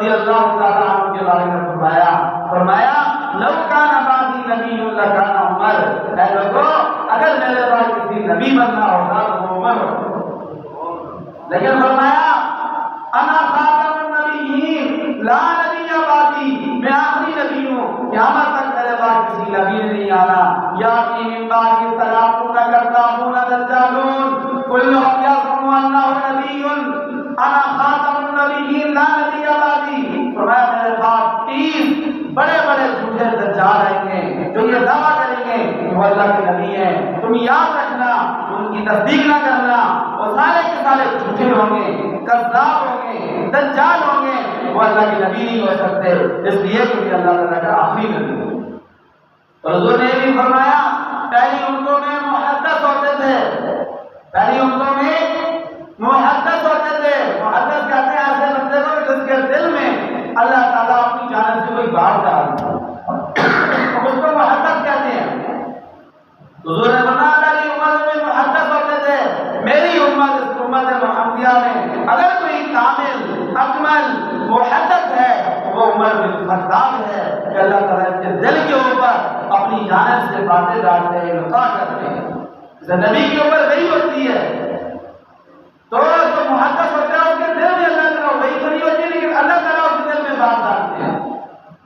رضی اللہ تعالیٰ عنہ کے بارے میں فرمایا لو کان بعدی نبی لکان عمر، اے لوگوں اگر میرے بعد کسی نبی بننا ہوتا تو وہ عمر ہوتا، لیکن فرمایا انا خاتم النبیین لا نبی بعدی، میں آخری نبی ہوں، قیامت تک میرے بعد کسی نبی نے نہیں آنا۔ یاتی من بعدی ثلاثون کذابون دجالون کلهم یزعم انہ نبی انا خاتم النبیین لا نبی بعدی، فرمایا میرے بعد 30 بڑے بڑے جھوٹے دجال آئیں گے جو یہ دعویٰ کریں گے کہ وہ اللہ کے نبی ہیں۔ تم یاد رکھنا، ان کی تصدیق نہ کرنا، وہ سارے کے سارے جھوٹے ہوں گے، کذاب ہوں گے، دجال ہوں گے، وہ اللہ کے نبی نہیں ہو سکتے، اس لیے کہ اللہ تعالیٰ کا آخری نبی ہے۔ اور حضور نے بھی فرمایا پہلی امتوں میں محدث ہوتے تھے، پہلی امتوں میں محدث ہوتے تھے۔ محدث کہتے ہیں ایسے بندے کو جس کے دل میں اللہ تعالیٰ اپنی جانب سے کوئی بات ڈال دے، اس کو محدث کہتے ہیں۔ حضور نے فرمایا پہلی امت میں محدث ہوتے تھے، میری امت اس امت محمدیہ میں اگر کوئی کامل اکمل محدث ہے وہ عمر بن خطاب ہے کہ اللہ تعالیٰ اس کے دل کے اوپر اپنی جانب سے باتیں ڈالتے ہیں، القاء کرتے ہیں۔ نبی کی عمر وہی ہوتی ہے، تو جو محدث ہوتا ہے اس کے دل میں اللہ تعالیٰ وہی تو نہیں ہوتی، لیکن اللہ تعالیٰ اس کے دل میں بات ڈالتے ہیں،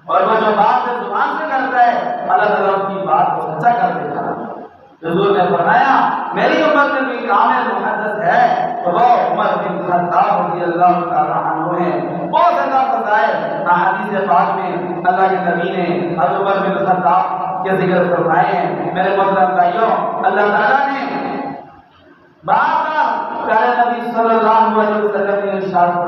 اور وہ جو بات زبان سے کرتا ہے اللہ تعالیٰ اس کی بات کو سچا کر دیتا ہے۔ حضور نے فرمایا میری امت میں کوئی کامل محدث ہے تو وہ عمر بن خطاب رضی اللہ تعالیٰ عنہ ہیں۔ بہت زیادہ فضائل احادیث پاک میں اللہ کے نبی نے حضرت عمر بن خطاب کے ذکر فرمائے ہیں۔ میرے محترم بھائیوں، اللہ تعالیٰ نے بار بار پیارے نبی صلی اللہ علیہ وسلم نے ارشاد